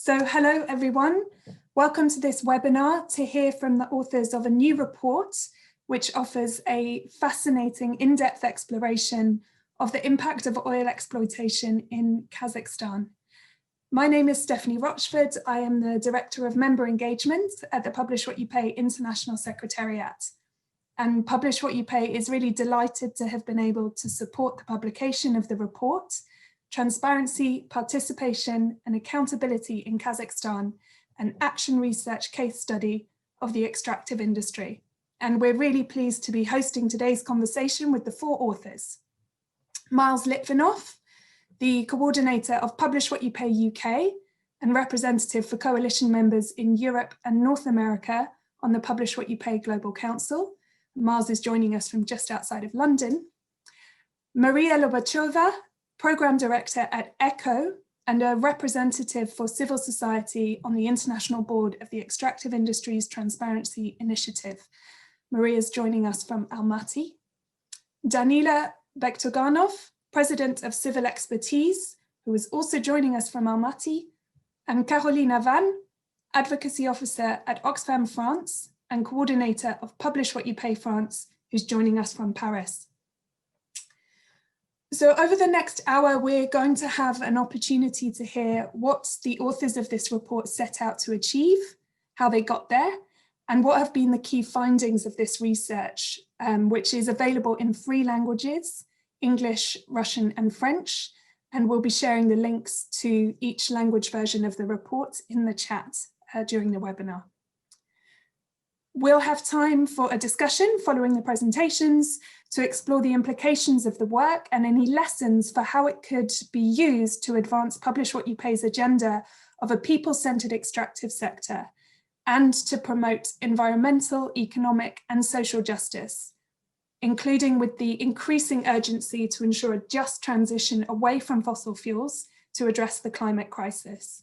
So hello everyone, welcome to this webinar to hear from the authors of a new report which offers a fascinating in-depth exploration of the impact of oil exploitation in Kazakhstan. My name is Stephanie Rochford. I am the Director of Member Engagement at the Publish What You Pay International Secretariat. And Publish What You Pay is really delighted to have been able to support the publication of the report, Transparency, Participation and Accountability in Kazakhstan, an action research case study of the extractive industry. And we're really pleased to be hosting today's conversation with the four authors. Miles Litvinov, the coordinator of Publish What You Pay UK and representative for coalition members in Europe and North America on the Publish What You Pay Global Council. Miles is joining us from just outside of London. Maria Lobachova, Programme Director at ECHO and a representative for civil society on the International Board of the Extractive Industries Transparency Initiative. Maria is joining us from Almaty. Danila Bektoganov, President of Civil Expertise, who is also joining us from Almaty, and Carolina Van, Advocacy Officer at Oxfam France and Coordinator of Publish What You Pay France, who's joining us from Paris. So over the next hour, we're going to have an opportunity to hear what the authors of this report set out to achieve, how they got there, and what have been the key findings of this research, which is available in 3 languages, English, Russian and French, and we'll be sharing the links to each language version of the report in the chat during the webinar. We'll have time for a discussion following the presentations to explore the implications of the work and any lessons for how it could be used to advance Publish What You Pay's agenda of a people-centered extractive sector and to promote environmental, economic and social justice, including with the increasing urgency to ensure a just transition away from fossil fuels to address the climate crisis.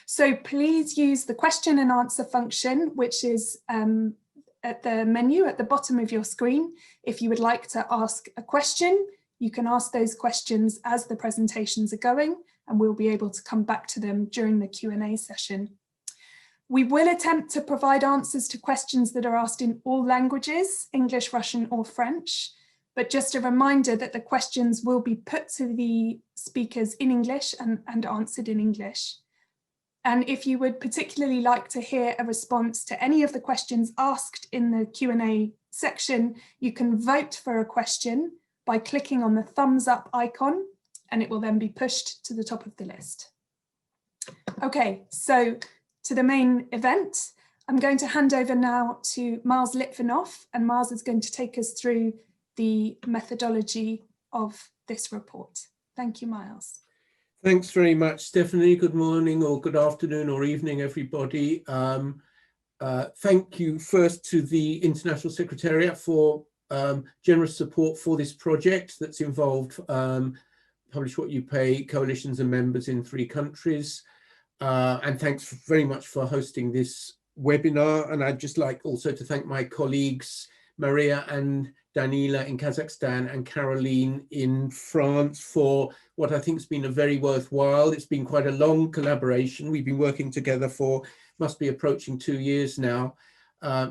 So please use the question and answer function, which is at the menu at the bottom of your screen. If you would like to ask a question, you can ask those questions as the presentations are going, and we'll be able to come back to them during the Q&A session. We will attempt to provide answers to questions that are asked in all languages, English, Russian or French, but just a reminder that the questions will be put to the speakers in English and answered in English. And if you would particularly like to hear a response to any of the questions asked in the Q&A section, you can vote for a question by clicking on the thumbs up icon, and it will then be pushed to the top of the list. Okay, so to the main event, I'm going to hand over now to Miles Litvinov, and Miles is going to take us through the methodology of this report. Thank you, Miles. Thanks very much, Stephanie. Good morning or good afternoon or evening, everybody. Thank you first to the International Secretariat for generous support for this project that's involved Publish What You Pay coalitions and members in 3 countries. And thanks very much for hosting this webinar. And I'd just like also to thank my colleagues, Maria and Danila in Kazakhstan and Caroline in France for what I think has been a very worthwhile. It's been quite a long collaboration. We've been working together for, must be approaching 2 years now.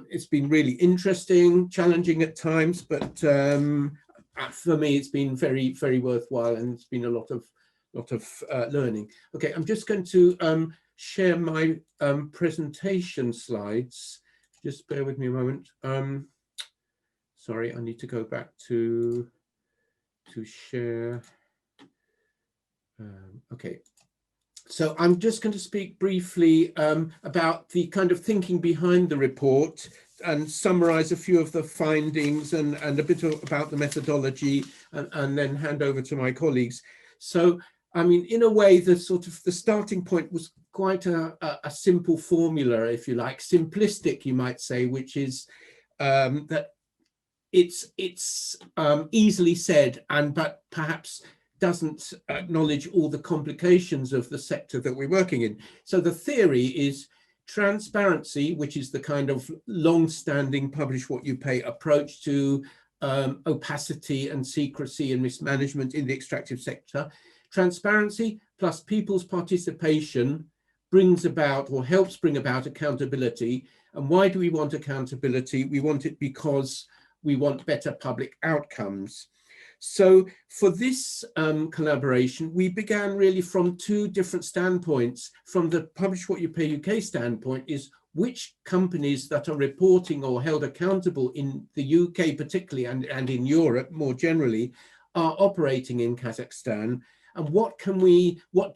It's been really interesting, challenging at times, but for me, it's been very, very worthwhile, and it's been a lot of learning. Okay, I'm just going to share my presentation slides. Just bear with me a moment. Sorry, I need to go back to share. Okay, so I'm just going to speak briefly about the kind of thinking behind the report and summarize a few of the findings and a bit about the methodology, and then hand over to my colleagues. So, I mean, in a way, the starting point was quite a simple formula, if you like, simplistic, you might say, which is that it's easily said, but perhaps doesn't acknowledge all the complications of the sector that we're working in. So the theory is transparency, which is the kind of long-standing Publish What You Pay approach to opacity and secrecy and mismanagement in the extractive sector. Transparency plus people's participation brings about or helps bring about accountability. And why do we want accountability? We want it because we want better public outcomes. So for this collaboration, we began really from two different standpoints. From the Publish What You Pay UK standpoint is which companies that are reporting or held accountable in the UK particularly and in Europe more generally are operating in Kazakhstan, and what do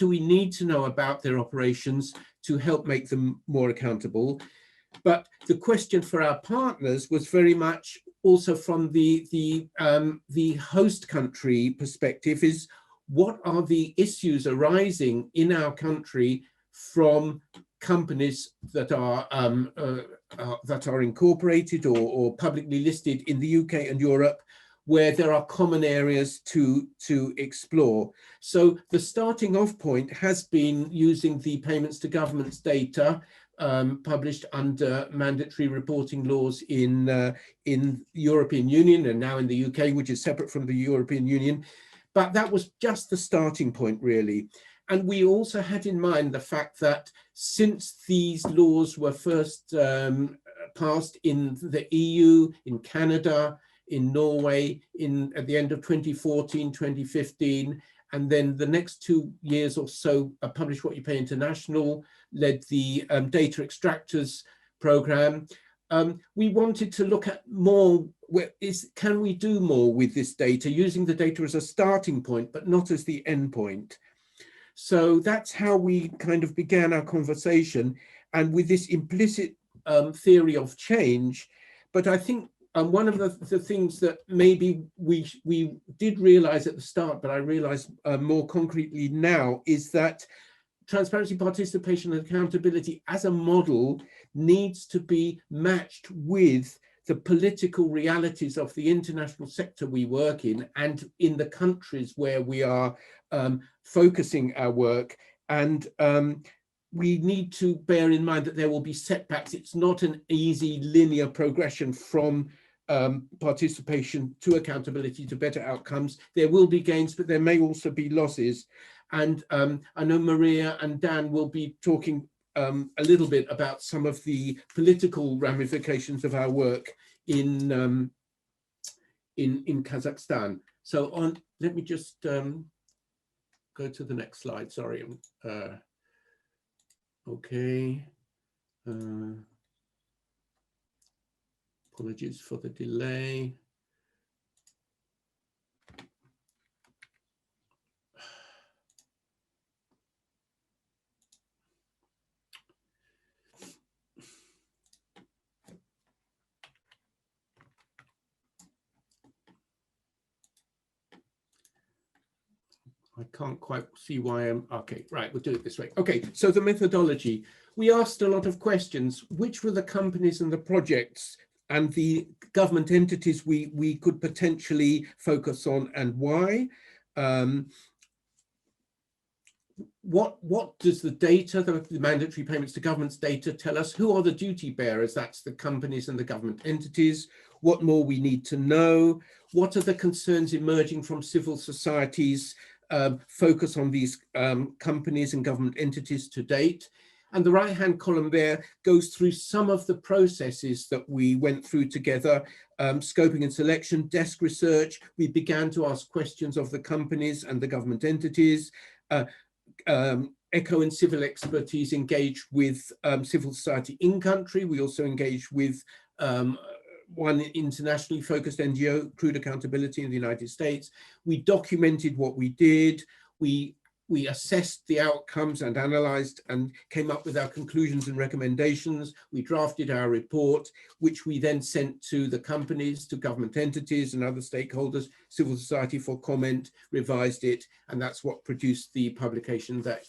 we need to know about their operations to help make them more accountable. But the question for our partners was very much also from the host country perspective is, what are the issues arising in our country from companies that are incorporated or publicly listed in the UK and Europe, where there are common areas to explore. So the starting off point has been using the payments to governments data published under mandatory reporting laws in the European Union and now in the UK, which is separate from the European Union. But that was just the starting point, really. And we also had in mind the fact that since these laws were first passed in the EU, in Canada, in Norway, at the end of 2014, 2015, and then the next 2 years or so, Publish What You Pay International led the data extractors program. We wanted to look at more, can we do more with this data, using the data as a starting point, but not as the end point. So that's how we kind of began our conversation, and with this implicit theory of change. But I think one of the things that maybe we did realize at the start, but I realize more concretely now, is that transparency, participation, and accountability as a model needs to be matched with the political realities of the international sector we work in and in the countries where we are focusing our work. And we need to bear in mind that there will be setbacks. It's not an easy linear progression from participation to accountability to better outcomes. There will be gains, but there may also be losses. And I know Maria and Dan will be talking a little bit about some of the political ramifications of our work in Kazakhstan. So let me just go to the next slide. Sorry. Okay. Apologies for the delay. I can't quite see why I'm, okay, right, we'll do it this way. Okay, so the methodology. We asked a lot of questions. Which were the companies and the projects and the government entities we could potentially focus on, and why? What does the data, the mandatory payments to governments data, tell us? Who are the duty bearers? That's the companies and the government entities. What more we need to know? What are the concerns emerging from civil societies focus on these companies and government entities to date? And the right-hand column there goes through some of the processes that we went through together, scoping and selection, desk research. We began to ask questions of the companies and the government entities. ECHO and civil expertise engaged with civil society in country. We also engaged with one internationally focused NGO, Crude Accountability in the United States. We documented what we did. We assessed the outcomes and analyzed and came up with our conclusions and recommendations. We drafted our report, which we then sent to the companies, to government entities and other stakeholders, civil society for comment, revised it, and that's what produced the publication that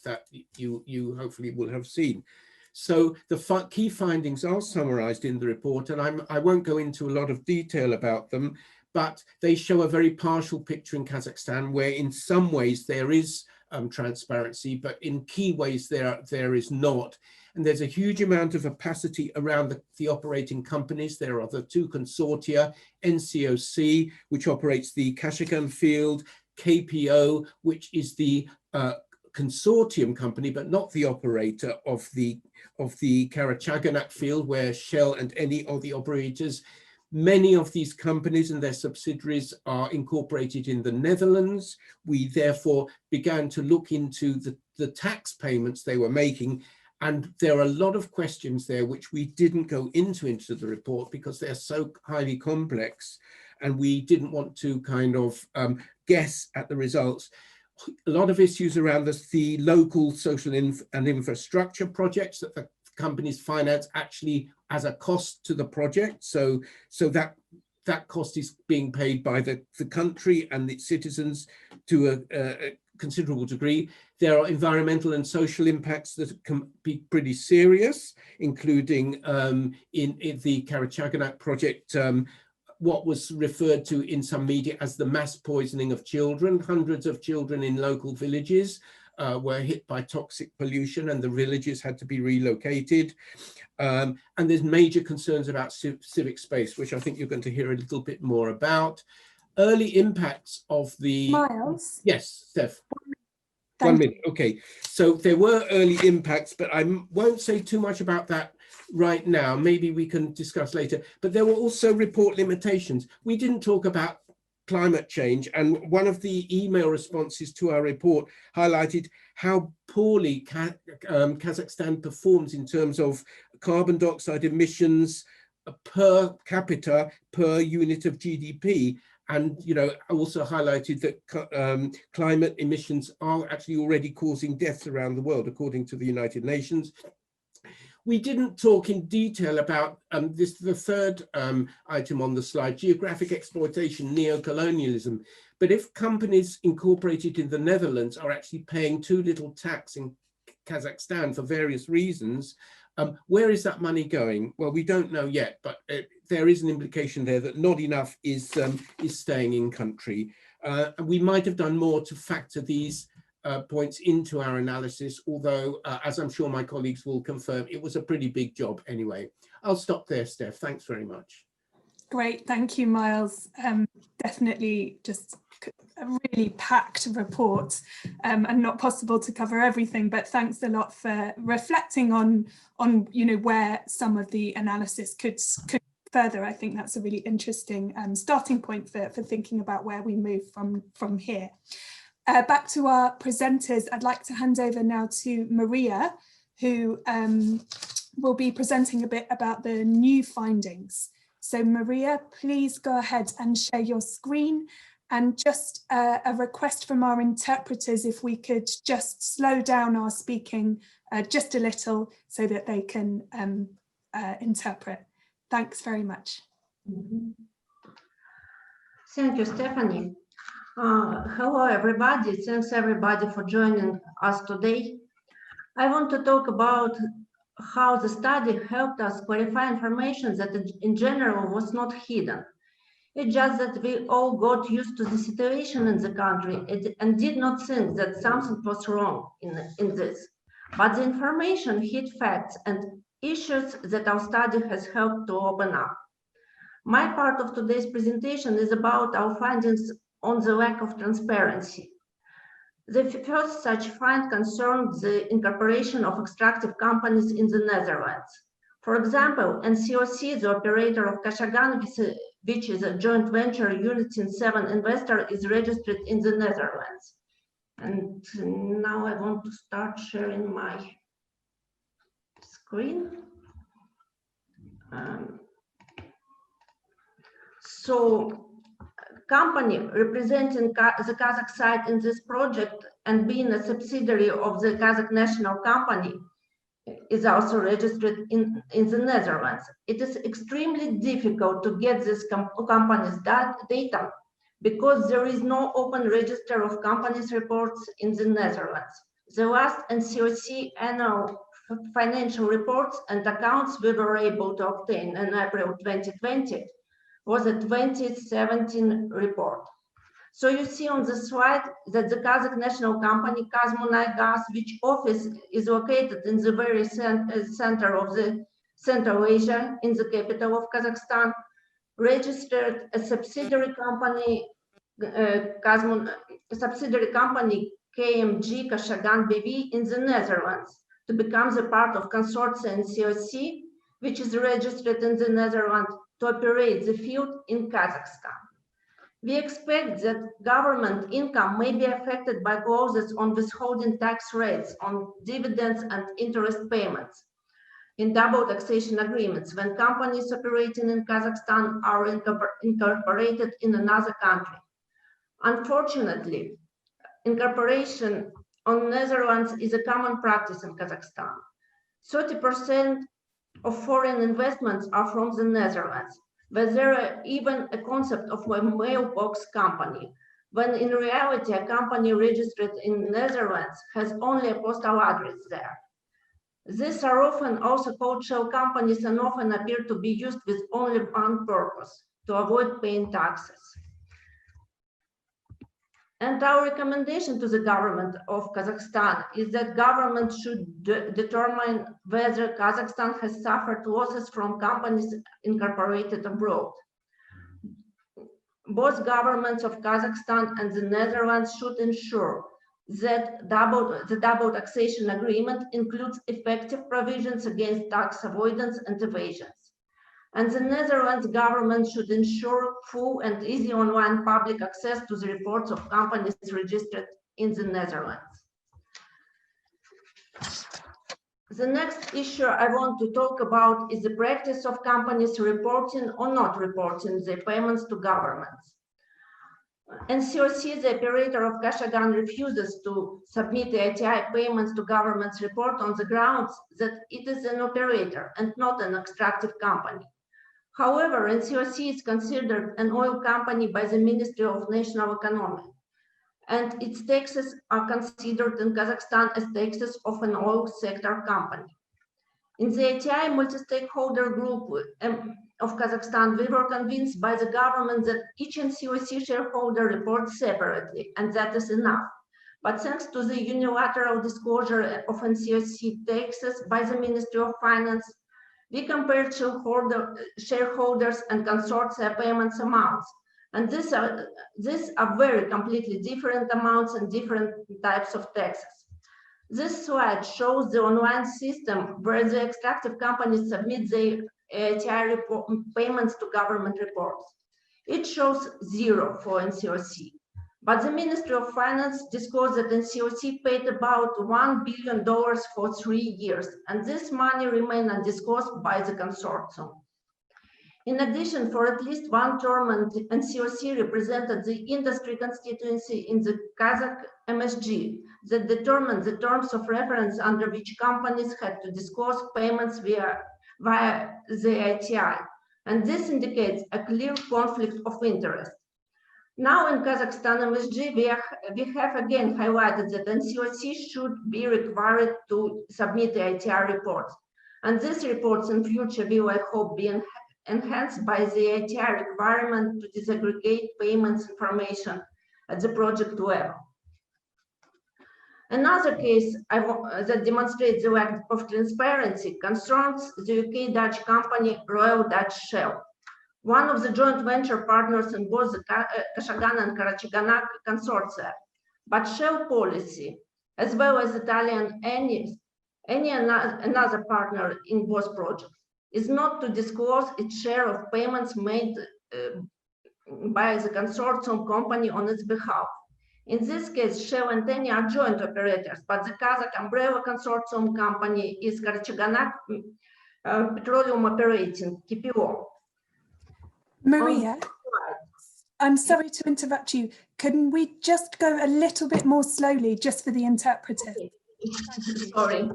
you hopefully will have seen. So the key findings are summarized in the report, and I won't go into a lot of detail about them, but they show a very partial picture in Kazakhstan, where in some ways there is transparency, but in key ways there is not. And there's a huge amount of opacity around the operating companies. There are the two consortia, NCOC, which operates the Kashagan field, KPO, which is the consortium company, but not the operator of the Karachaganak field, where Shell and any of the operators. Many of these companies and their subsidiaries are incorporated in the Netherlands. We therefore began to look into the tax payments they were making. And there are a lot of questions there which we didn't go into the report because they're so highly complex. And we didn't want to kind of guess at the results. A lot of issues around the local social and infrastructure projects that the companies finance actually as a cost to the project. So that cost is being paid by the country and its citizens to a considerable degree. There are environmental and social impacts that can be pretty serious, including in the Karachaganak project, what was referred to in some media as the mass poisoning of children. Hundreds of children in local villages were hit by toxic pollution and the villages had to be relocated. And there's major concerns about civic space, which I think you're going to hear a little bit more about. Early impacts of the... Miles? Yes, Steph. Thank 1 minute, okay. So there were early impacts, but I won't say too much about that right now. Maybe we can discuss later. But there were also report limitations. We didn't talk about climate change, and one of the email responses to our report highlighted how poorly Kazakhstan performs in terms of carbon dioxide emissions per capita per unit of GDP. And, you know, also highlighted that climate emissions are actually already causing deaths around the world, according to the United Nations. We didn't talk in detail about the third item on the slide, geographic exploitation, neocolonialism. But if companies incorporated in the Netherlands are actually paying too little tax in Kazakhstan for various reasons, where is that money going? Well, we don't know yet, but there is an implication there that not enough is staying in country. And we might have done more to factor these points into our analysis, although, as I'm sure my colleagues will confirm, it was a pretty big job anyway. I'll stop there, Steph. Thanks very much. Great, thank you, Miles. Definitely just a really packed report and not possible to cover everything, but thanks a lot for reflecting on you know, where some of the analysis could further. I think that's a really interesting starting point for thinking about where we move from here. Back to our presenters, I'd like to hand over now to Maria, who will be presenting a bit about the new findings. So Maria, please go ahead and share your screen, and just a request from our interpreters if we could just slow down our speaking just a little so that they can interpret. Thanks very much. Thank you, Stephanie. Hello, everybody. Thanks, everybody, for joining us today. I want to talk about how the study helped us clarify information that in general was not hidden. It's just that we all got used to the situation in the country and did not think that something was wrong in this. But the information hid facts and issues that our study has helped to open up. My part of today's presentation is about our findings on the lack of transparency. The first such find concerned the incorporation of extractive companies in the Netherlands. For example, NCOC, the operator of Kashagan, which is a joint venture Unity 7 investor, is registered in the Netherlands. And now I want to start sharing my screen. So, company representing the Kazakh side in this project and being a subsidiary of the Kazakh national company is also registered in the Netherlands. It is extremely difficult to get this company's data because there is no open register of companies reports in the Netherlands. The last NCOC annual financial reports and accounts we were able to obtain in April 2020 was a 2017 report. So you see on the slide that the Kazakh national company, Kazmunaygas, which office is located in the very center of the Central Asia, in the capital of Kazakhstan, registered a subsidiary company, KMG Kashagan BV in the Netherlands to become the part of consortium COC, which is registered in the Netherlands, to operate the field in Kazakhstan. We expect that government income may be affected by clauses on withholding tax rates on dividends and interest payments in double taxation agreements when companies operating in Kazakhstan are incorporated in another country. Unfortunately, incorporation on Netherlands is a common practice in Kazakhstan. 30% of foreign investments are from the Netherlands, where there are even a concept of a mailbox company, when in reality a company registered in Netherlands has only a postal address there. These are often also called shell companies and often appear to be used with only one purpose, to avoid paying taxes. And our recommendation to the government of Kazakhstan is that government should determine whether Kazakhstan has suffered losses from companies incorporated abroad. Both governments of Kazakhstan and the Netherlands should ensure that the double taxation agreement includes effective provisions against tax avoidance and evasions. And the Netherlands government should ensure full and easy online public access to the reports of companies registered in the Netherlands. The next issue I want to talk about is the practice of companies reporting or not reporting their payments to governments. NCOC, the operator of Kashagan, refuses to submit the ITI payments to government's report on the grounds that it is an operator and not an extractive company. However, NCOC is considered an oil company by the Ministry of National Economy, and its taxes are considered in Kazakhstan as taxes of an oil sector company. In the ITI multi-stakeholder group of Kazakhstan, we were convinced by the government that each NCOC shareholder reports separately, and that is enough. But thanks to the unilateral disclosure of NCOC taxes by the Ministry of Finance, we compared shareholders and consortia payments amounts. And these are very completely different amounts and different types of taxes. This slide shows the online system where the extractive companies submit their ATI payments to government reports. It shows 0 for NCOC, but the Ministry of Finance disclosed that NCOC paid about $1 billion for 3 years, and this money remained undisclosed by the consortium. In addition, for at least one term, NCOC represented the industry constituency in the Kazakh MSG that determined the terms of reference under which companies had to disclose payments via the ITI, and this indicates a clear conflict of interest. Now in Kazakhstan MSG, we have again highlighted that NCOC should be required to submit the ITI reports, and these reports in future will, I hope, be enhanced by the ITI requirement to disaggregate payments information at the project level. Another case that demonstrates the lack of transparency concerns the UK-Dutch company Royal Dutch Shell, one of the joint venture partners in both the Kashagan and Karachaganak consortia. But Shell policy, as well as Italian another partner in both projects, is not to disclose its share of payments made by the consortium company on its behalf. In this case, Shell and Eni are joint operators, but the Kazakh umbrella consortium company is Karachaganak Petroleum Operating, KPO. Maria, I'm sorry to interrupt you. Can we just go a little bit more slowly just for the interpreter? Okay. Sorry.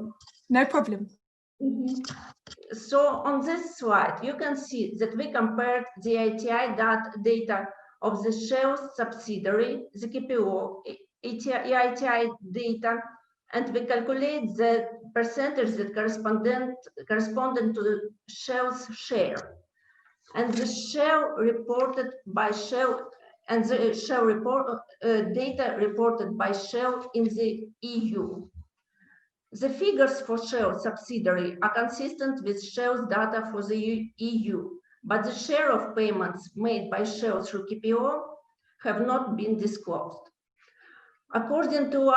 No problem. So on this slide, you can see that we compared the ITI data of the Shell subsidiary, the KPO, ITI data, and we calculate the percentage that corresponded to the Shell's share. And the Shell reported by Shell and the Shell data reported by Shell in the EU. The figures for Shell subsidiary are consistent with Shell's data for the EU, but the share of payments made by Shell through KPO have not been disclosed. According to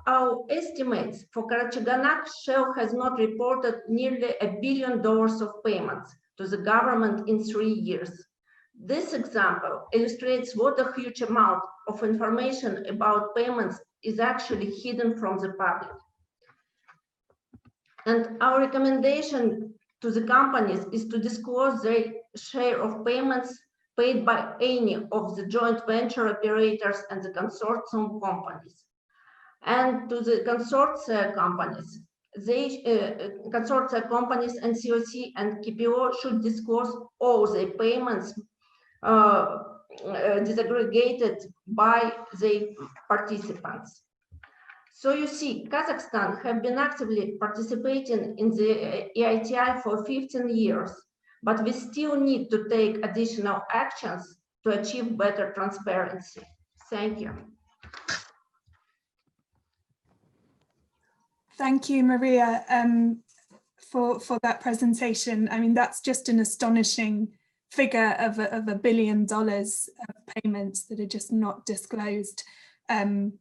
our estimates, for Karachaganak, Shell has not reported nearly $1 billion of payments to the government in 3 years. This example illustrates what a huge amount of information about payments is actually hidden from the public. And our recommendation to the companies is to disclose their share of payments paid by any of the joint venture operators and the consortium companies. And to the consortia companies, consortia companies and COC and KPO should disclose all the payments disaggregated by the participants. So you see, Kazakhstan have been actively participating in the EITI for 15 years, but we still need to take additional actions to achieve better transparency. Thank you. Thank you, Maria, for that presentation. I mean, that's just an astonishing figure of $1 billion of payments that are just not disclosed. And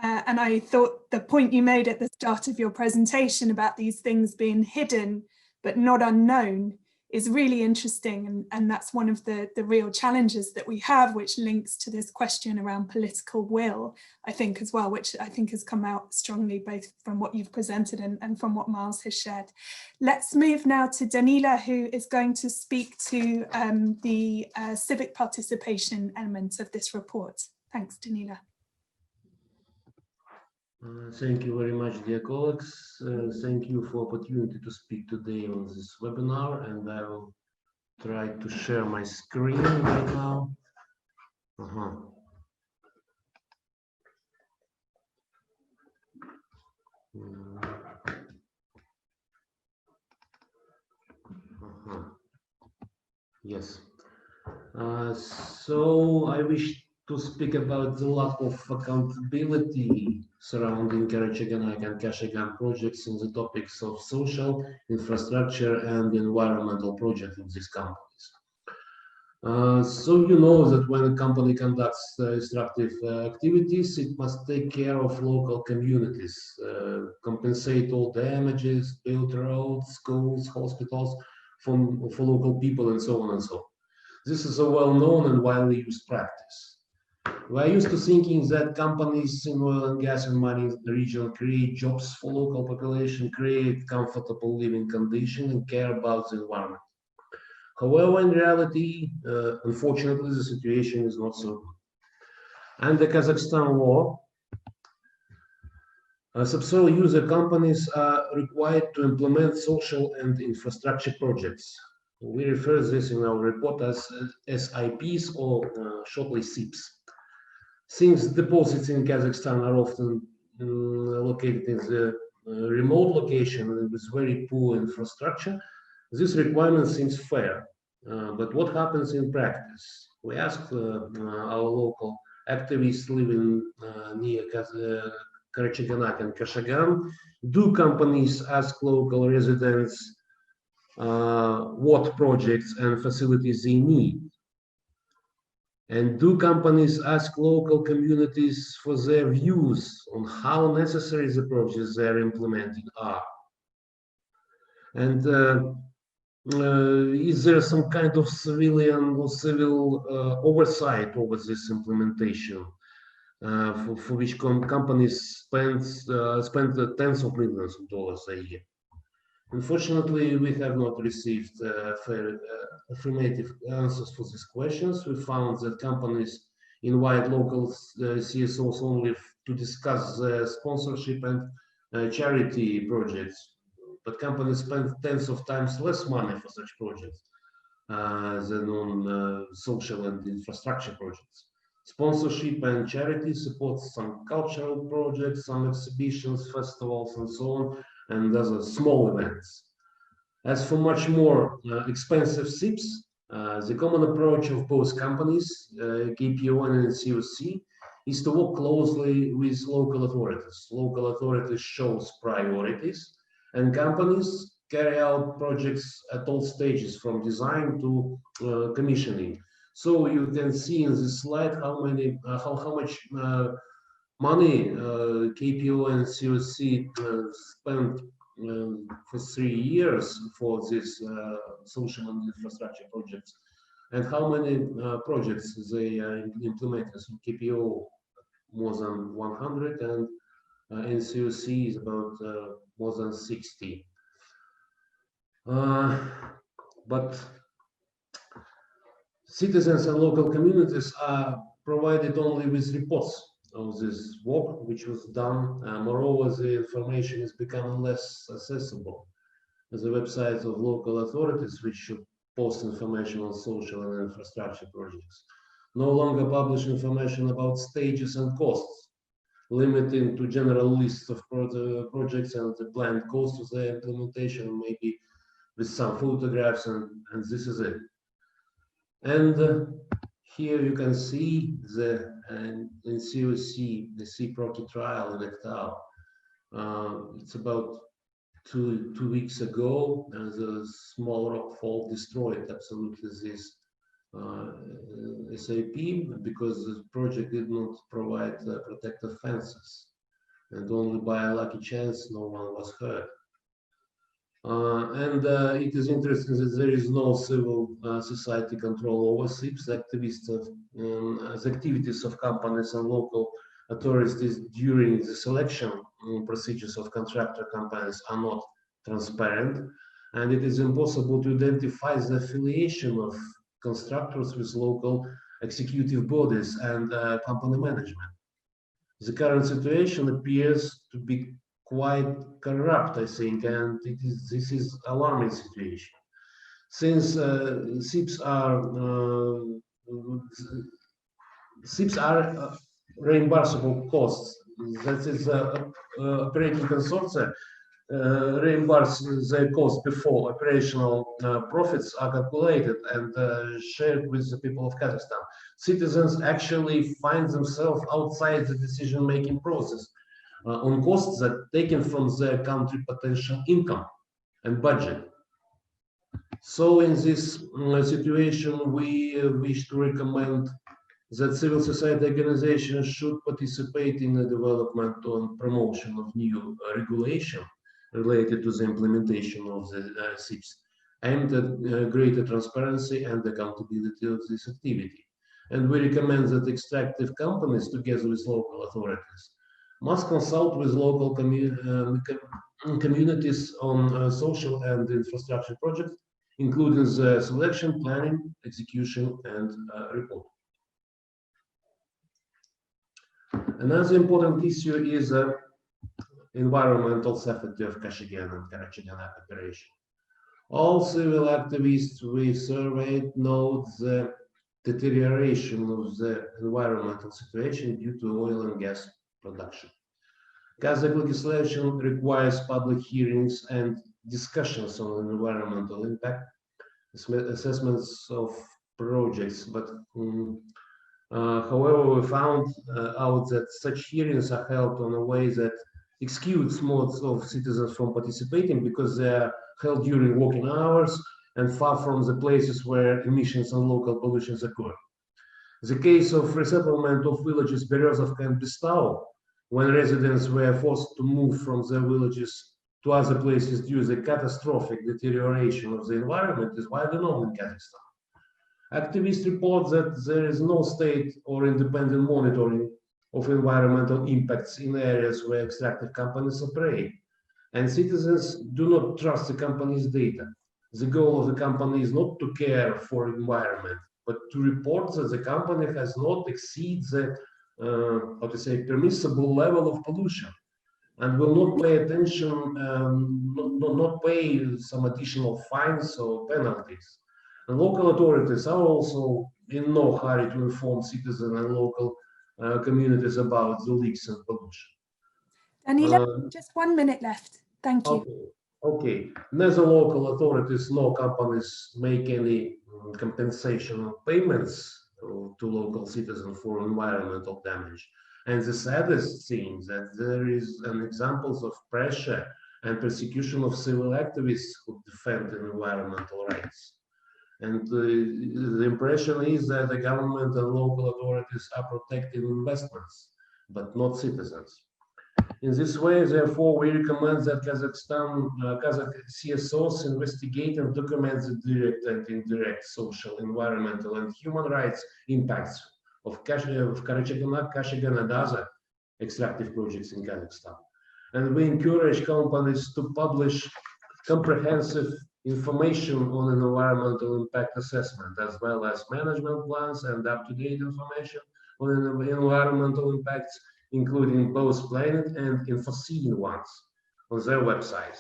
I thought the point you made at the start of your presentation about these things being hidden but not unknown is really interesting, and that's one of the real challenges that we have, which links to this question around political will, I think, as well, which I think has come out strongly both from what you've presented and from what Miles has shared. Let's move now to Danila, who is going to speak to the civic participation element of this report. Thanks, Danila. Thank you very much, dear colleagues. Thank you for opportunity to speak today on this webinar, and I will try to share my screen right now. Yes. So I wish to speak about the lack of accountability surrounding Karachaganak and Kashagan projects in the topics of social, infrastructure, and environmental projects in these companies. So you know that when a company conducts extractive activities, it must take care of local communities, compensate all damages, build roads, schools, hospitals for local people, and so on and so on. This is a well-known and widely used practice. We are used to thinking that companies in oil and gas and mining region create jobs for local population, create comfortable living conditions, and care about the environment. However, in reality, unfortunately, the situation is not so good. Under Kazakhstan law, subsoil user companies are required to implement social and infrastructure projects. We refer to this in our report as SIPs or shortly SIPs. Since deposits in Kazakhstan are often located in the remote location and with very poor infrastructure, this requirement seems fair. But what happens in practice? We asked our local activists living near Karachaganak and Kashagan, do companies ask local residents what projects and facilities they need? And do companies ask local communities for their views on how necessary the projects they're implementing are? And is there some kind of civilian or civil oversight over this implementation, for which companies spend tens of millions of dollars a year? Unfortunately, we have not received affirmative answers for these questions. We found that companies invite local CSOs only to discuss sponsorship and charity projects, but companies spend tens of times less money for such projects than on social and infrastructure projects. Sponsorship and charity support some cultural projects, some exhibitions, festivals, and so on, and other small events. As for much more expensive SIPs, the common approach of both companies, KPO and COC, is to work closely with local authorities. Local authorities shows priorities, and companies carry out projects at all stages, from design to commissioning. So you can see in this slide how much money KPO and COC spent for 3 years for these social and infrastructure projects, and how many projects they implemented. So KPO more than 100, and NCOC is about more than 60. But citizens and local communities are provided only with reports of this work which was done. Moreover, the information is becoming less accessible. The websites of local authorities, which should post information on social and infrastructure projects, no longer publish information about stages and costs, limiting to general lists of projects and the planned cost of their implementation, maybe with some photographs, and this is it. And here you can see the COC, the C-Procky trial in Ektal. It's about two weeks ago, and the small rock fall destroyed absolutely this SAP, because the project did not provide protective fences, and only by a lucky chance no one was hurt. And it is interesting that there is no civil society control over SIPs. The activities of companies and local authorities during the selection procedures of contractor companies are not transparent, and it is impossible to identify the affiliation of constructors with local executive bodies and company management. The current situation appears to be quite corrupt, I think, and this is alarming situation. Since SIPs are reimbursable costs, that is operating consortia reimburse their costs before operational profits are calculated and shared with the people of Kazakhstan. Citizens actually find themselves outside the decision-making process on costs that are taken from their country potential income and budget. So in this situation, we wish to recommend that civil society organizations should participate in the development and promotion of new regulation related to the implementation of the SIPs, aimed at greater transparency and accountability of this activity. And we recommend that extractive companies, together with local authorities, must consult with local communities on social and infrastructure projects, including the selection, planning, execution, and report. Another important issue is environmental safety of Kashagan and Karachaganak operation. All civil activists we surveyed note the deterioration of the environmental situation due to oil and gas production. Kazakh legislation requires public hearings and discussions on environmental impact, assessments of projects, but however, we found out that such hearings are held in a way that excludes most of citizens from participating, because they are held during working hours and far from the places where emissions and local pollutions occur. The case of resettlement of villages Berezovka and Bistau, when residents were forced to move from their villages to other places due to the catastrophic deterioration of the environment, is widely known in Kazakhstan. Activists report that there is no state or independent monitoring of environmental impacts in areas where extractive companies operate, and citizens do not trust the company's data. The goal of the company is not to care for environment, but to report that the company has not exceeded the permissible level of pollution, and will not pay attention, not pay some additional fines or penalties. And local authorities are also in no hurry to inform citizens and local communities about the leaks and pollution. Danila, just 1 minute left. Thank you. Okay. Neither local authorities nor companies make any compensation payments to local citizens for environmental damage. And the saddest thing that there is an examples of pressure and persecution of civil activists who defend environmental rights. And the impression is that the government and local authorities are protecting investments but not citizens. In this way, therefore, we recommend that Kazakh CSOs investigate and document the direct and indirect social, environmental, and human rights impacts of Karachaganak, Kashagan, and other extractive projects in Kazakhstan. And we encourage companies to publish comprehensive information on an environmental impact assessment, as well as management plans and up-to-date information on environmental impacts, including both planned and unforeseen ones, on their websites.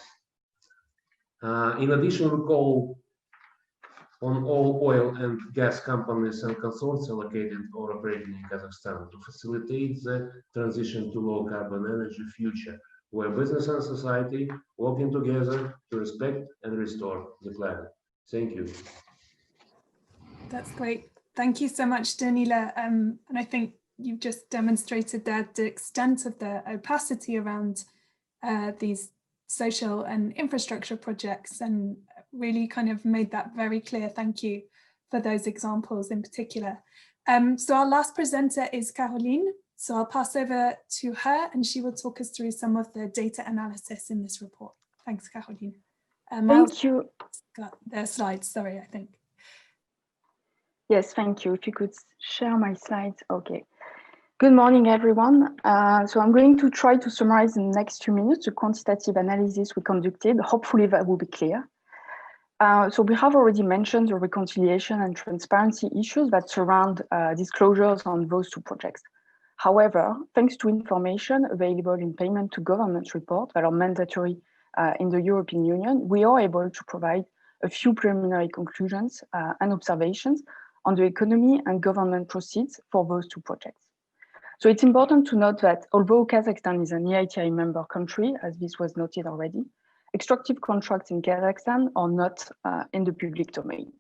In addition, we call on all oil and gas companies and consortia located or operating in Kazakhstan to facilitate the transition to low carbon energy future, where business and society working together to respect and restore the planet. Thank you. That's great. Thank you so much, Danila. And I think you've just demonstrated that the extent of the opacity around these social and infrastructure projects, and really kind of made that very clear. Thank you for those examples in particular. So our last presenter is Caroline. So I'll pass over to her and she will talk us through some of the data analysis in this report. Thanks, Caroline. Thank you. Got their slides, sorry, I think. Yes, thank you. If you could share my slides. Okay. Good morning, everyone. So I'm going to try to summarize in the next few minutes the quantitative analysis we conducted. Hopefully that will be clear. So we have already mentioned the reconciliation and transparency issues that surround disclosures on those two projects. However, thanks to information available in payment to government reports that are mandatory in the European Union, we are able to provide a few preliminary conclusions and observations on the economy and government proceeds for those two projects. So it's important to note that although Kazakhstan is an EITI member country, as this was noted already, extractive contracts in Kazakhstan are not in the public domain.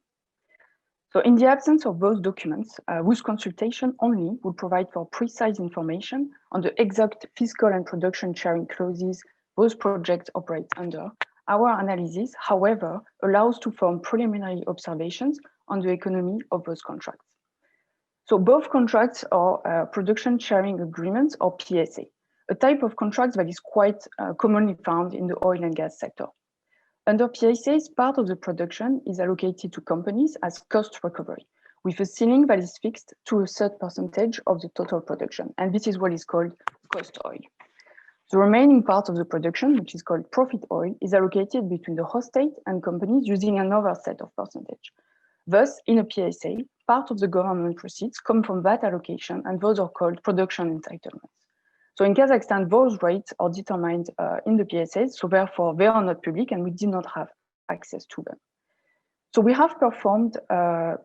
So in the absence of those documents, whose consultation only would provide for precise information on the exact fiscal and production sharing clauses those projects operate under, our analysis, however, allows to form preliminary observations on the economy of those contracts. So both contracts are production sharing agreements, or PSA, a type of contract that is quite commonly found in the oil and gas sector. Under PSAs, part of the production is allocated to companies as cost recovery, with a ceiling that is fixed to a set percentage of the total production, and this is what is called cost oil. The remaining part of the production, which is called profit oil, is allocated between the host state and companies using another set of percentage. Thus, in a PSA, part of the government proceeds come from that allocation, and those are called production entitlements. So in Kazakhstan, those rates are determined in the PSAs, so therefore they are not public and we did not have access to them. So we have performed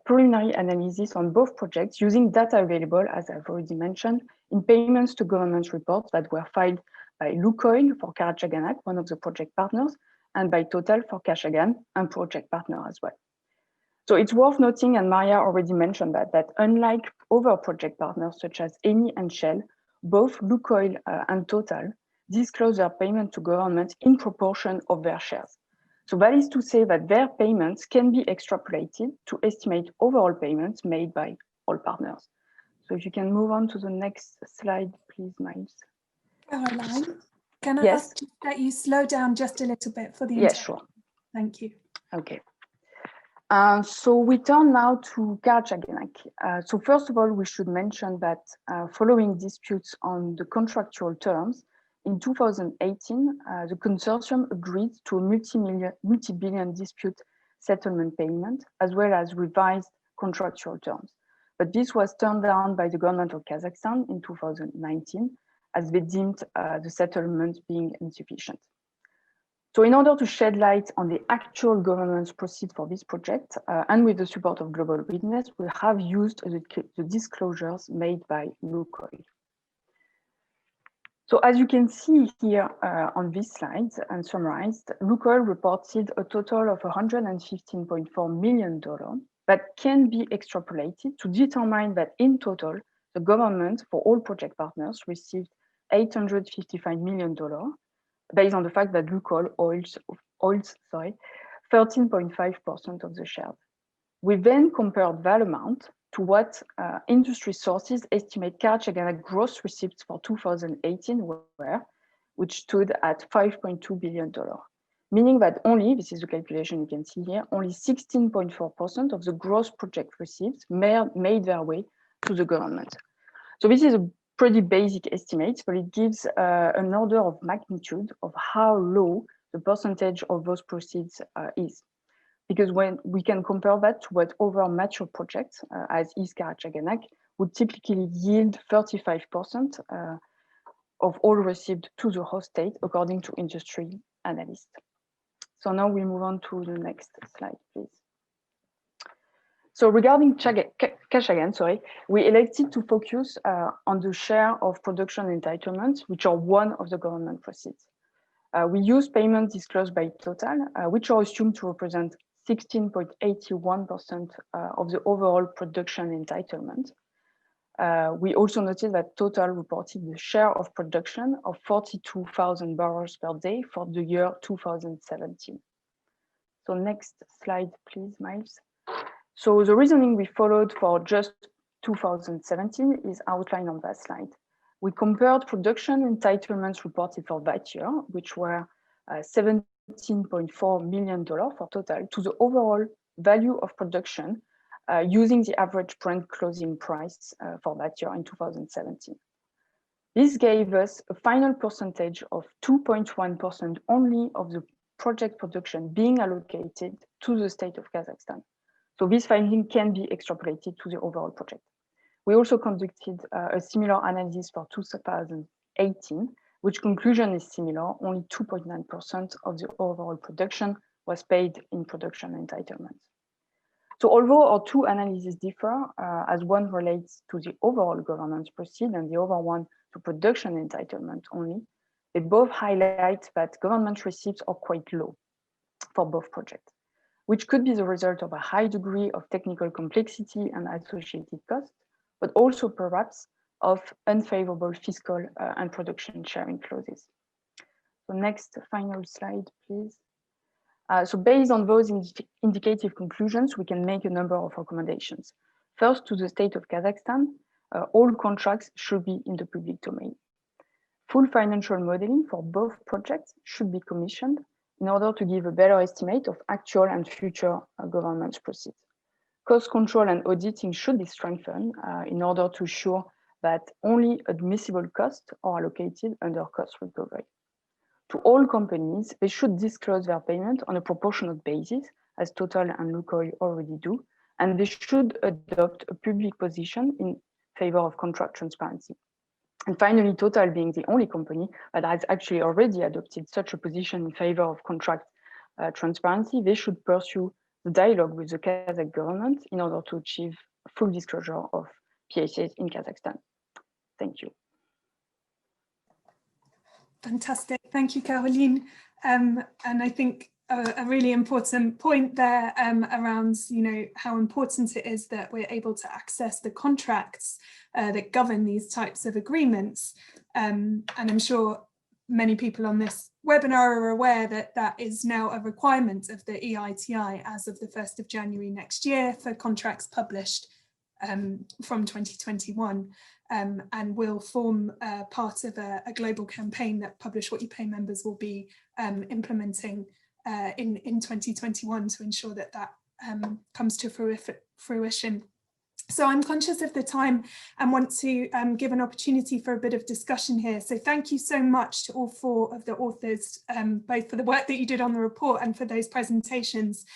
preliminary analysis on both projects using data available, as I've already mentioned, in payments to government reports that were filed by Lukoil for Karachaganak, one of the project partners, and by Total for Kashagan, and project partner as well. So it's worth noting, and Maria already mentioned that unlike other project partners such as Eni and Shell, both Lukoil and Total disclose their payment to government in proportion of their shares. So that is to say that their payments can be extrapolated to estimate overall payments made by all partners. So if you can move on to the next slide, please, Miles. Caroline, can I Yes. ask that you slow down just a little bit for the Yes, sure. Thank you. Okay. So we turn now to Karachaganak. So first of all, we should mention that following disputes on the contractual terms, in 2018, the consortium agreed to a multi-billion dispute settlement payment, as well as revised contractual terms. But this was turned down by the government of Kazakhstan in 2019, as they deemed the settlement being insufficient. So in order to shed light on the actual governance proceeds for this project, and with the support of Global Witness, we have used the disclosures made by Lukoil. So as you can see here on this slide and summarized, Lukoil reported a total of $115.4 million that can be extrapolated to determine that in total, the government for all project partners received $855 million, based on the fact that Lukoil owns 13.5% of the shares. We then compared that amount to what industry sources estimate Karachaganak gross receipts for 2018 were, which stood at $5.2 billion. Meaning that only, this is the calculation you can see here, only 16.4% of the gross project receipts made their way to the government. So this is a pretty basic estimate, but it gives an order of magnitude of how low the percentage of those proceeds is. Because when we can compare that to what other mature projects, as is Karachaganak, would typically yield 35% of all received to the host state, according to industry analysts. So now we move on to the next slide, please. So regarding Kashagan, we elected to focus on the share of production entitlements, which are one of the government proceeds. We use payments disclosed by Total, which are assumed to represent 16.81% of the overall production entitlement. We also noted that Total reported the share of production of 42,000 barrels per day for the year 2017. So next slide, please, Miles. So the reasoning we followed for just 2017 is outlined on that slide. We compared production entitlements reported for that year, which were $17.4 million for Total, to the overall value of production using the average Brent closing price for that year in 2017. This gave us a final percentage of 2.1% only of the project production being allocated to the state of Kazakhstan. So this finding can be extrapolated to the overall project. We also conducted a similar analysis for 2018, which conclusion is similar. Only 2.9% of the overall production was paid in production entitlements. So although our two analyses differ, as one relates to the overall government proceed and the other one to production entitlement only, they both highlight that government receipts are quite low for both projects, which could be the result of a high degree of technical complexity and associated costs, but also perhaps of unfavorable fiscal and production sharing clauses. So next, final slide, please. So based on those indicative conclusions, we can make a number of recommendations. First, to the state of Kazakhstan, all contracts should be in the public domain. Full financial modeling for both projects should be commissioned in order to give a better estimate of actual and future government proceeds. Cost control and auditing should be strengthened in order to ensure that only admissible costs are allocated under cost recovery. To all companies, they should disclose their payment on a proportionate basis, as Total and Lukoil already do, and they should adopt a public position in favor of contract transparency. And finally, Total being the only company that has actually already adopted such a position in favor of contract transparency, they should pursue the dialogue with the Kazakh government in order to achieve full disclosure of PSAs in Kazakhstan. Thank you. Fantastic. Thank you, Caroline. And I think a really important point there around, how important it is that we're able to access the contracts that govern these types of agreements. And I'm sure many people on this webinar are aware that that is now a requirement of the EITI as of the 1st of January next year for contracts published from 2021, and will form part of a global campaign that PWYP members will be implementing in 2021 to ensure that that comes to fruition. So I'm conscious of the time and want to give an opportunity for a bit of discussion here. So thank you so much to all four of the authors, both for the work that you did on the report and for those presentations.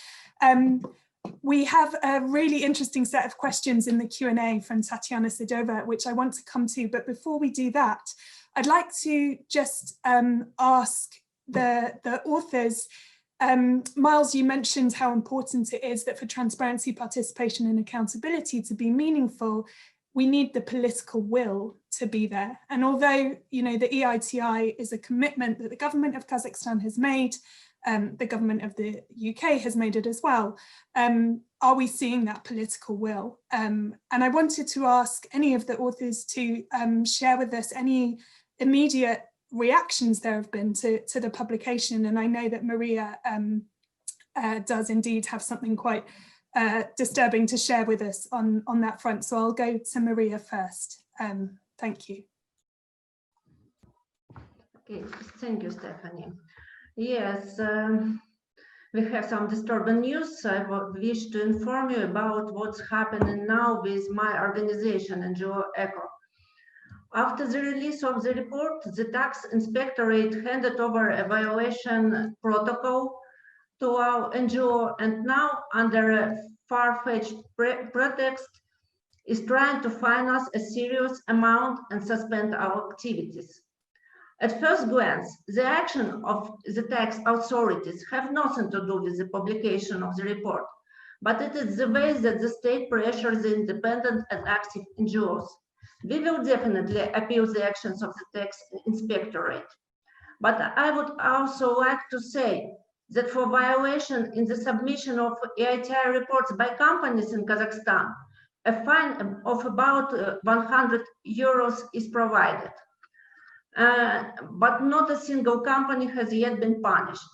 We have a really interesting set of questions in the Q&A from Tatiana Sidova, which I want to come to. But before we do that, I'd like to just ask the authors, Miles, you mentioned how important it is that for transparency, participation and accountability to be meaningful, we need the political will to be there. And although, the EITI is a commitment that the government of Kazakhstan has made, the government of the UK has made it as well, are we seeing that political will? And I wanted to ask any of the authors to share with us any immediate reactions there have been to the publication. And I know that Maria does indeed have something quite disturbing to share with us on that front. So I'll go to Maria first. Thank you. Okay, thank you, Stephanie. Yes, we have some disturbing news. I wish to inform you about what's happening now with my organization, NGO ECHO. After the release of the report, the tax inspectorate handed over a violation protocol to our NGO, and now, under a far-fetched pretext, is trying to fine us a serious amount and suspend our activities. At first glance, the action of the tax authorities have nothing to do with the publication of the report, but it is the way that the state pressures the independent and active NGOs. We will definitely appeal the actions of the tax inspectorate. But I would also like to say that for violation in the submission of EITI reports by companies in Kazakhstan, a fine of about 100 euros is provided. But not a single company has yet been punished.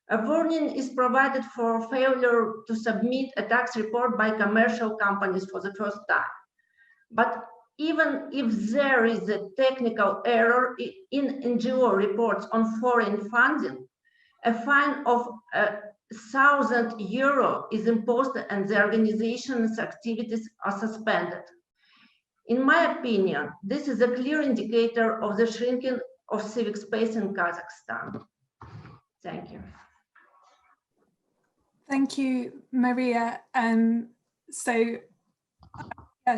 A warning is provided for failure to submit a tax report by commercial companies for the first time. But even if there is a technical error in NGO reports on foreign funding, a fine of 1,000 euro is imposed and the organization's activities are suspended. In my opinion, this is a clear indicator of the shrinking of civic space in Kazakhstan. Thank you. Thank you, Maria.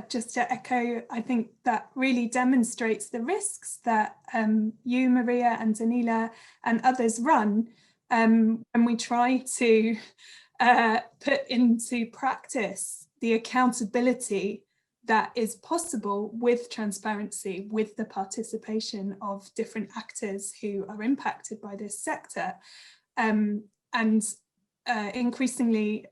Just to echo, I think that really demonstrates the risks that you, Maria, and Danila and others run when we try to put into practice the accountability that is possible with transparency, with the participation of different actors who are impacted by this sector. Increasingly,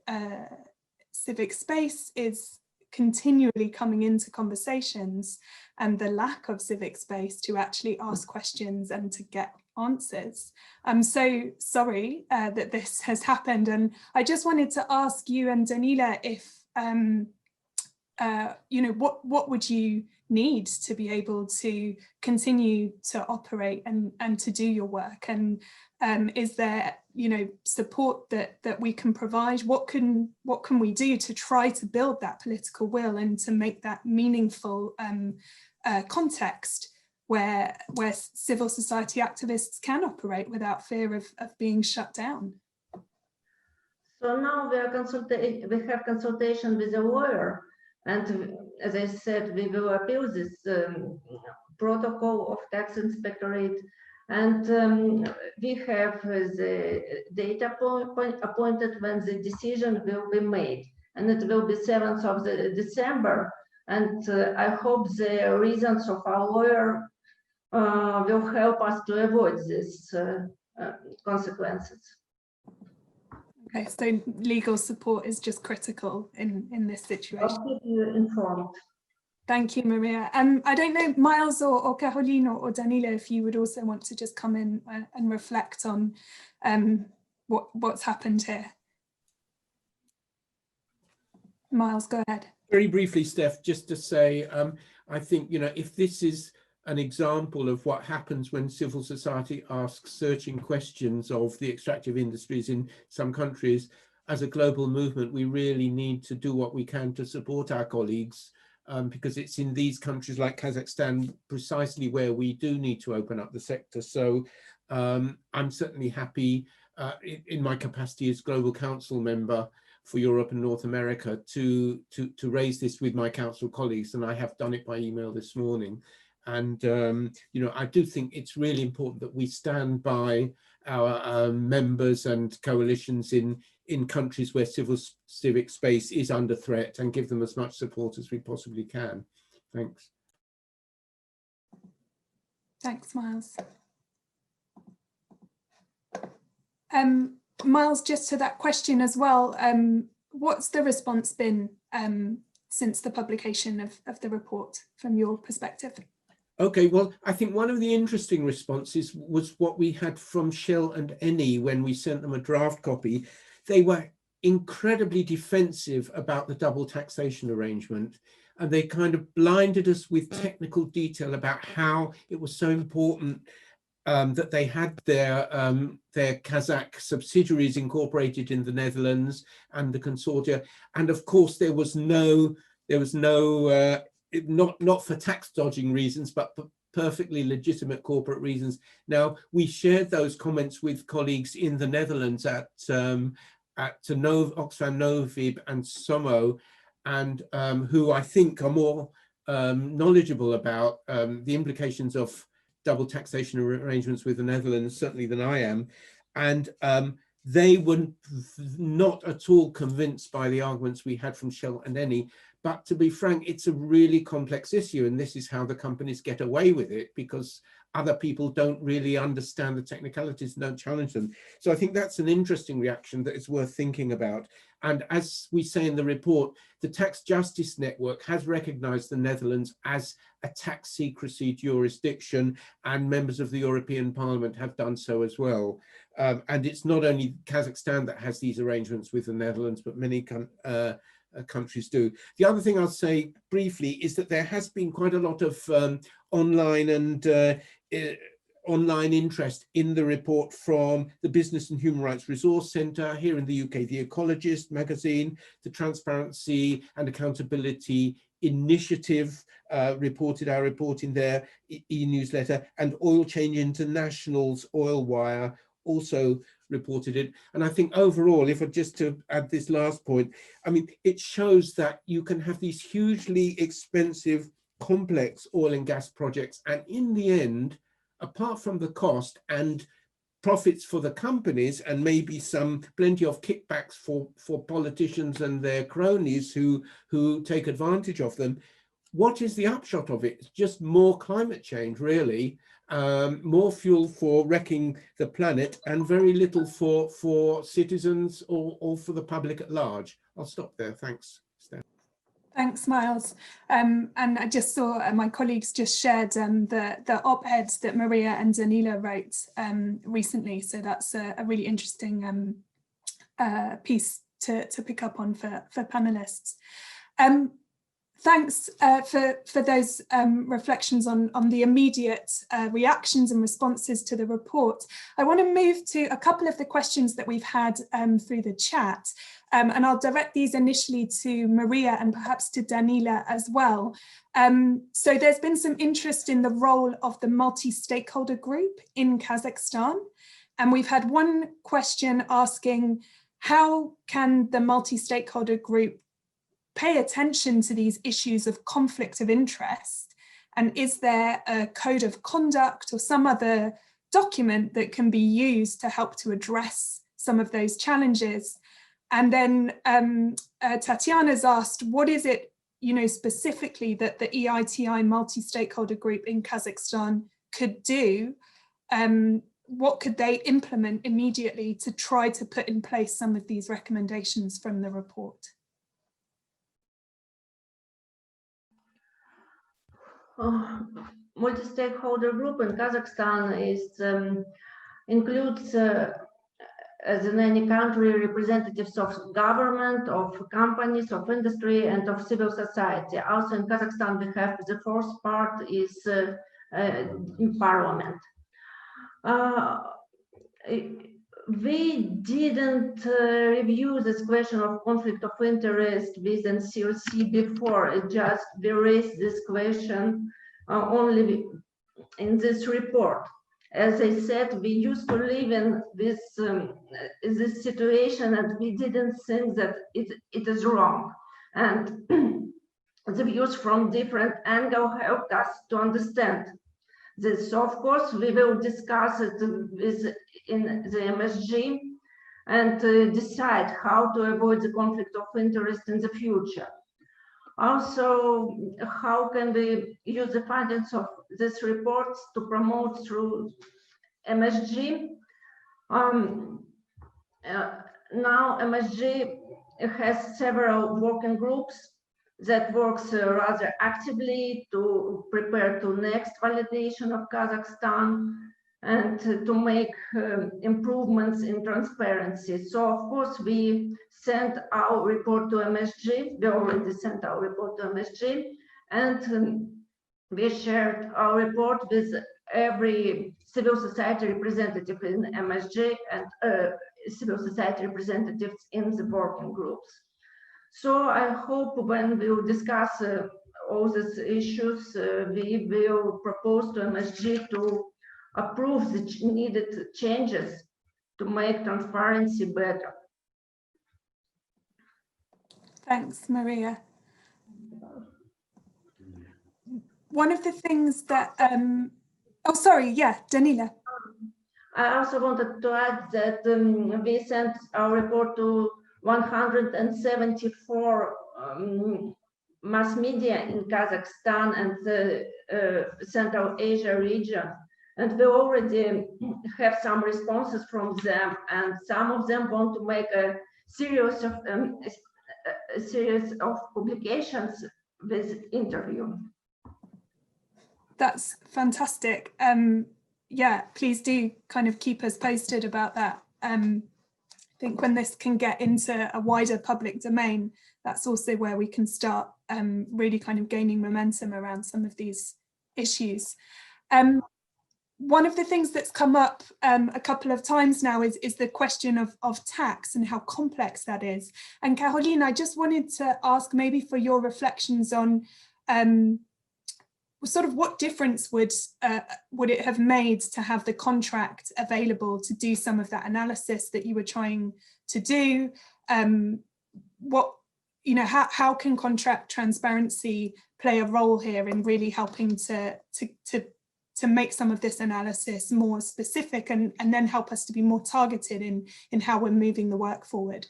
civic space is continually coming into conversations, and the lack of civic space to actually ask questions and to get answers. I'm so sorry that this has happened, and I just wanted to ask you and Danila if what would you need to be able to continue to operate and to do your work, and is there support that we can provide? What can we do to try to build that political will and to make that meaningful context where civil society activists can operate without fear of being shut down? So now we have consultation with a lawyer, and as I said, we will appeal this protocol of tax inspectorate, and we have the date appointed when the decision will be made, and it will be 7th of December, and I hope the reasons of our lawyer will help us to avoid these consequences. Okay, so legal support is just critical in this situation. I'll keep you informed. Thank you, Maria. I don't know, Miles or Caroline or Danila, if you would also want to just come in and reflect on what's happened here. Miles, go ahead. Very briefly, Steph, just to say, I think, if this is an example of what happens when civil society asks searching questions of the extractive industries in some countries, as a global movement, we really need to do what we can to support our colleagues, because it's in these countries like Kazakhstan precisely where we do need to open up the sector. So I'm certainly happy in my capacity as Global Council member for Europe and North America to raise this with my council colleagues, and I have done it by email this morning. And, I do think it's really important that we stand by our members and coalitions in countries where civic space is under threat and give them as much support as we possibly can. Thanks. Thanks, Miles. Miles, just to that question as well, what's the response been since the publication of the report from your perspective? Okay, well, I think one of the interesting responses was what we had from Shell and Eni when we sent them a draft copy. They were incredibly defensive about the double taxation arrangement, and they kind of blinded us with technical detail about how it was so important that they had their Kazakh subsidiaries incorporated in the Netherlands and the consortia, and of course there was no not for tax dodging reasons, but for perfectly legitimate corporate reasons. Now, we shared those comments with colleagues in the Netherlands at Oxfam Novib and SOMO, and who I think are more knowledgeable about the implications of double taxation arrangements with the Netherlands, certainly, than I am. And they were not at all convinced by the arguments we had from Shell and Eni. But to be frank, it's a really complex issue, and this is how the companies get away with it, because other people don't really understand the technicalities, don't challenge them. So I think that's an interesting reaction that is worth thinking about. And as we say in the report, the Tax Justice Network has recognized the Netherlands as a tax secrecy jurisdiction, and members of the European Parliament have done so as well. And it's not only Kazakhstan that has these arrangements with the Netherlands, but many countries do. The other thing I'll say briefly is that there has been quite a lot of online interest in the report from the Business and Human Rights Resource Centre here in the UK, The Ecologist magazine, the Transparency and Accountability Initiative reported our report in their e-newsletter, and Oil Change International's Oil Wire also reported it. And I think overall, if I just to add this last point, I mean, it shows that you can have these hugely expensive, complex oil and gas projects, and in the end, apart from the cost and profits for the companies, and maybe plenty of kickbacks for politicians and their cronies who take advantage of them, what is the upshot of it? It's just more climate change, really. More fuel for wrecking the planet, and very little for citizens or for the public at large. I'll stop there. Thanks, Steph. Thanks, Miles. And I just saw my colleagues just shared the op-ed that Maria and Danila wrote recently. So that's a really interesting piece to pick up on for panelists. Thanks for those reflections on the immediate reactions and responses to the report. I want to move to a couple of the questions that we've had through the chat, and I'll direct these initially to Maria and perhaps to Danila as well. So there's been some interest in the role of the multi-stakeholder group in Kazakhstan, and we've had one question asking, how can the multi-stakeholder group pay attention to these issues of conflict of interest? And is there a code of conduct or some other document that can be used to help to address some of those challenges? And then Tatiana's asked, what is it, specifically that the EITI multi-stakeholder group in Kazakhstan could do? What could they implement immediately to try to put in place some of these recommendations from the report? Multi-stakeholder group in Kazakhstan includes, as in any country, representatives of government, of companies, of industry, and of civil society. Also in Kazakhstan, we have the fourth part is in parliament. We didn't review this question of conflict of interest with NCOC before. We raised this question only in this report. As I said, we used to live in this situation, and we didn't think that it is wrong. And the views from different angles helped us to understand this. So of course, we will discuss it in the MSG and decide how to avoid the conflict of interest in the future. Also, how can we use the findings of this report to promote through MSG? Now MSG has several working groups that works rather actively to prepare to next validation of Kazakhstan. and to make improvements in transparency. So of course we sent our report to MSG. We already sent our report to MSG, and we shared our report with every civil society representative in MSG and civil society representatives in the working groups. So I hope when we will discuss all these issues, we will propose to MSG to approve the needed changes to make transparency better. Thanks, Maria. One of the things that, oh, sorry, yeah, Danila. I also wanted to add that we sent our report to 174 mass media in Kazakhstan and the Central Asia region. And we already have some responses from them, and some of them want to make a series of publications with interview. That's fantastic. Yeah, please do kind of keep us posted about that. I think when this can get into a wider public domain, that's also where we can start really kind of gaining momentum around some of these issues. One of the things that's come up a couple of times now is the question of tax and how complex that is. And Caroline, I just wanted to ask maybe for your reflections on sort of what difference would it have made to have the contract available to do some of that analysis that you were trying to do? How can contract transparency play a role here in really helping to make some of this analysis more specific and then help us to be more targeted in how we're moving the work forward?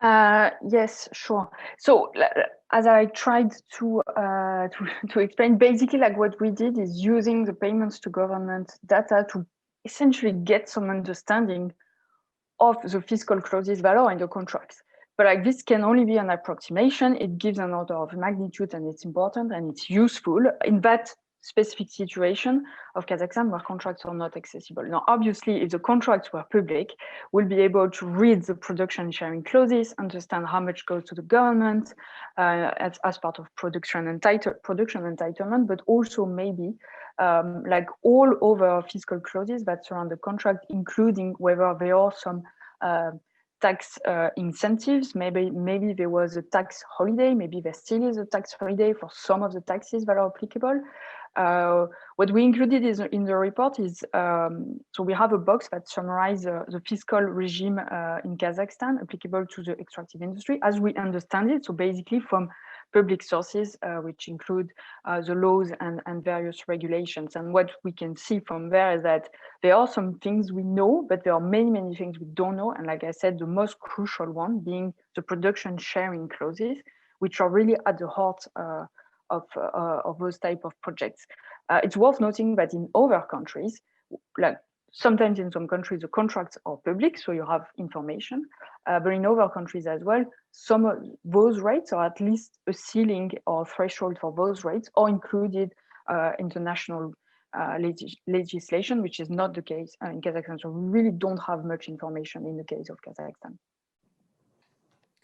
Yes, sure. So as I tried to explain, basically like what we did is using the payments to government data to essentially get some understanding of the fiscal clauses value in the contracts. But like this can only be an approximation. It gives an order of magnitude and it's important and it's useful in that specific situation of Kazakhstan where contracts are not accessible. Now, obviously, if the contracts were public, we'll be able to read the production sharing clauses, understand how much goes to the government as part of production entitlement, but also maybe like all over fiscal clauses that surround the contract, including whether there are some tax incentives. Maybe there was a tax holiday, maybe there still is a tax holiday for some of the taxes that are applicable. What we included in the report is, so we have a box that summarizes the fiscal regime in Kazakhstan applicable to the extractive industry as we understand it. So basically from public sources, which include the laws and various regulations. And what we can see from there is that there are some things we know, but there are many, many things we don't know. And like I said, the most crucial one being the production sharing clauses, which are really at the heart of those type of projects. It's worth noting that in other countries, like sometimes in some countries, the contracts are public, so you have information, but in other countries as well, some of those rates, or at least a ceiling or threshold for those rates, are included in the national legislation, which is not the case in Kazakhstan. So we really don't have much information in the case of Kazakhstan.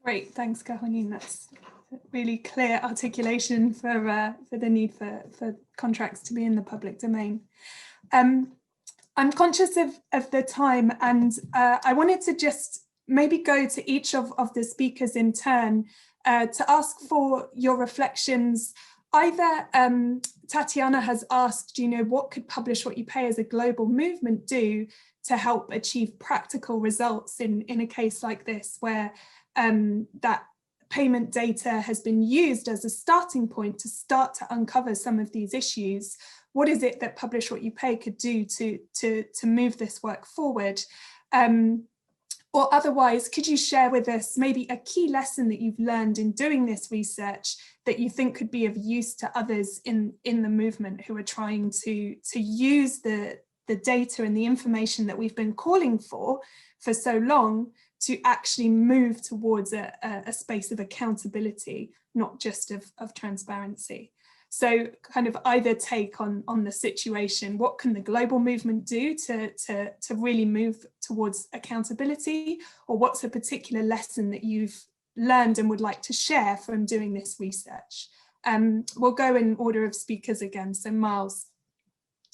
Great, thanks, Caroline. That's really clear articulation for the need for contracts to be in the public domain. I'm conscious of the time, and I wanted to just maybe go to each of the speakers in turn to ask for your reflections. Either Tatiana has asked, what could Publish What You Pay as a global movement do to help achieve practical results in a case like this, where that payment data has been used as a starting point to start to uncover some of these issues? What is it that Publish What You Pay could do to move this work forward? Or otherwise, could you share with us maybe a key lesson that you've learned in doing this research that you think could be of use to others in the movement who are trying to use the data and the information that we've been calling for so long to actually move towards a space of accountability, not just of transparency? So kind of either take on the situation, what can the global movement do to really move towards accountability, or what's a particular lesson that you've learned and would like to share from doing this research? We'll go in order of speakers again. So Miles,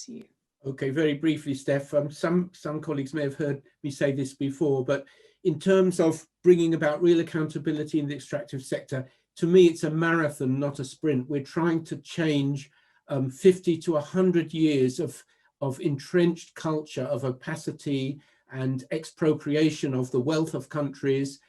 to you. Okay, very briefly, Steph, some colleagues may have heard me say this before, but in terms of bringing about real accountability in the extractive sector, to me, it's a marathon, not a sprint. We're trying to change 50 to 100 years of entrenched culture of opacity and expropriation of the wealth of countries,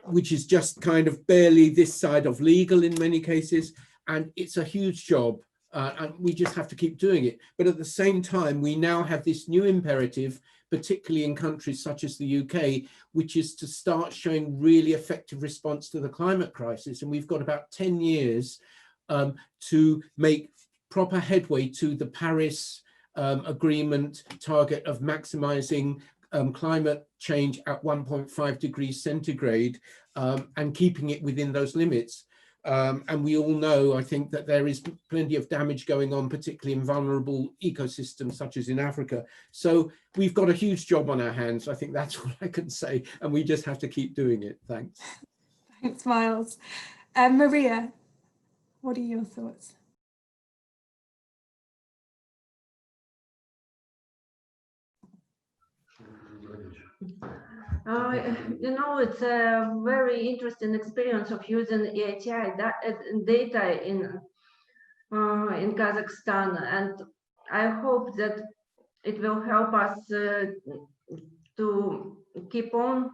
which is just kind of barely this side of legal in many cases. And it's a huge job. And we just have to keep doing it. But at the same time, we now have this new imperative, particularly in countries such as the UK, which is to start showing really effective response to the climate crisis. And we've got about 10 years to make proper headway to the Paris Agreement target of maximizing climate change at 1.5 degrees centigrade and keeping it within those limits. And we all know, I think, that there is plenty of damage going on, particularly in vulnerable ecosystems such as in Africa. So we've got a huge job on our hands. I think that's all I can say. And we just have to keep doing it. Thanks. Thanks, Miles. Maria, what are your thoughts? You know, it's a very interesting experience of using EITI data in Kazakhstan, and I hope that it will help us to keep on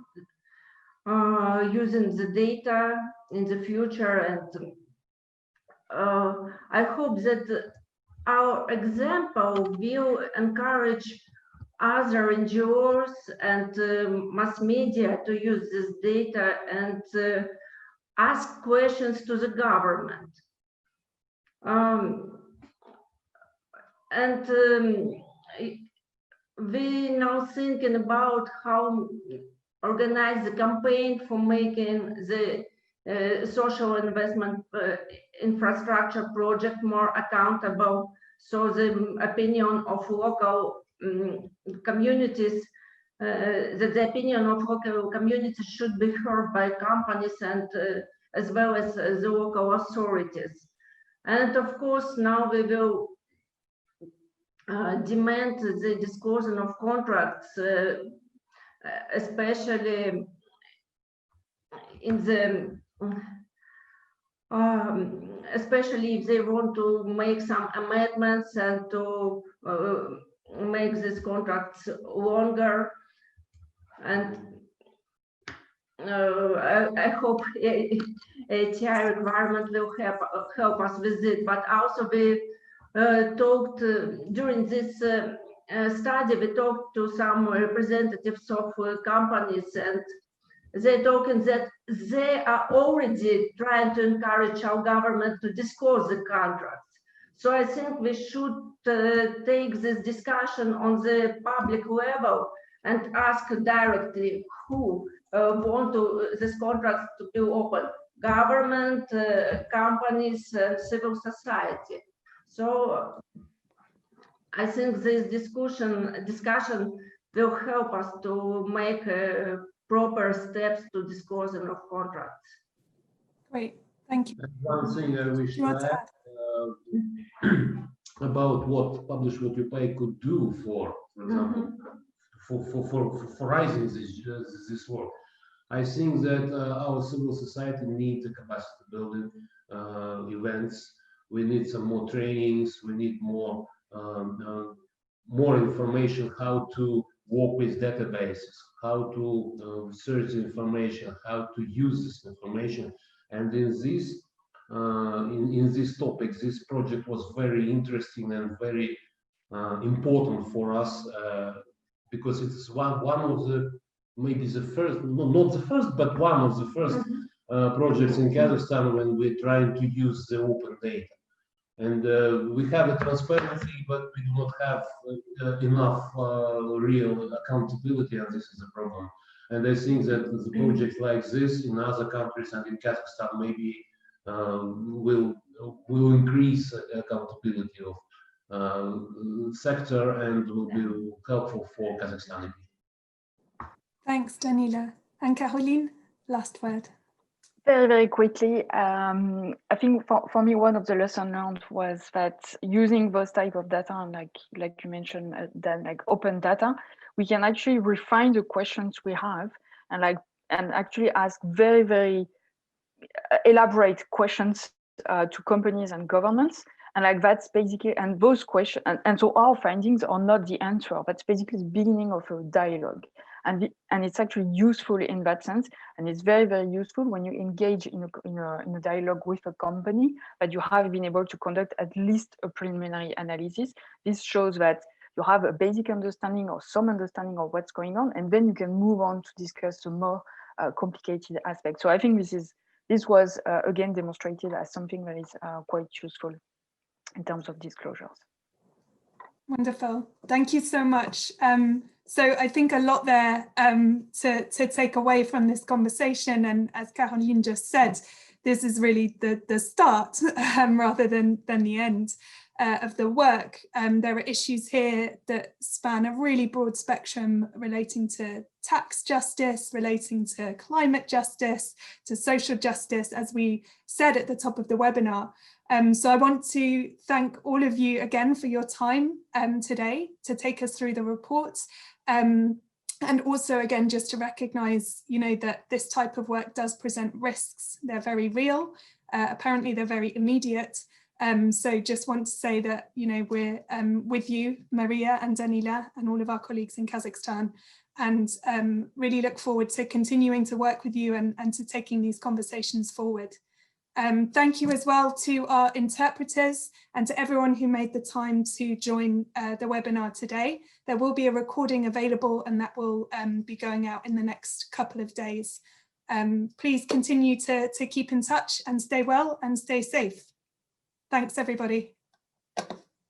using the data in the future. And I hope that our example will encourage other NGOs and mass media to use this data and ask questions to the government. We now thinking about how organize the campaign for making the social investment infrastructure project more accountable. So the opinion of local communities, that the opinion of local communities should be heard by companies and as well as the local authorities. And of course, now we will demand the disclosure of contracts, especially in the especially if they want to make some amendments and to make these contracts longer. And I hope ATI requirement will help us with it. But also we talked during this study, we talked to some representatives of companies, and they're talking that they are already trying to encourage our government to disclose the contracts. So I think we should take this discussion on the public level and ask directly who want this contract to be open: government, companies, civil society. So I think this discussion will help us to make proper steps to disclosure of contracts. Great, thank you. One thing I wish to add about what Publish What You Pay could do for example, for rising this work. I think that our civil society needs a capacity building events. We need some more trainings. We need more information how to work with databases, how to search the information, how to use this information. And in this topic, this project was very interesting and very important for us because it's one of the, maybe the first, not the first, but one of the first projects in Kazakhstan when we're trying to use the open data. And we have a transparency, but we do not have enough real accountability, and this is a problem. And I think that the projects like this in other countries and in Kazakhstan maybe will increase accountability of sector and will be helpful for Kazakhstan. Thanks, Danila. And Caroline, last word. Very, very quickly, I think for me, one of the lessons learned was that using those type of data, and like you mentioned, then like open data, we can actually refine the questions we have and actually ask very, very elaborate questions to companies and governments. And like that's basically, and those questions, and so our findings are not the answer. That's basically the beginning of a dialogue. And it's actually useful in that sense. And it's very, very useful when you engage in a dialogue with a company that you have been able to conduct at least a preliminary analysis. This shows that you have a basic understanding or some understanding of what's going on, and then you can move on to discuss the more complicated aspects. So I think this was again demonstrated as something that is quite useful in terms of disclosures. Wonderful. Thank you so much. So I think a lot there to take away from this conversation. And as Caroline just said, this is really the start rather than the end of the work. There are issues here that span a really broad spectrum relating to tax justice, relating to climate justice, to social justice, as we said at the top of the webinar. So I want to thank all of you again for your time today to take us through the reports. And also, again, just to recognise, that this type of work does present risks. They're very real. Apparently, they're very immediate. So just want to say that, we're with you, Maria and Danila, and all of our colleagues in Kazakhstan, and really look forward to continuing to work with you and to taking these conversations forward. Thank you as well to our interpreters and to everyone who made the time to join the webinar today. There will be a recording available, and that will be going out in the next couple of days. Please continue to keep in touch and stay well and stay safe. Thanks, everybody.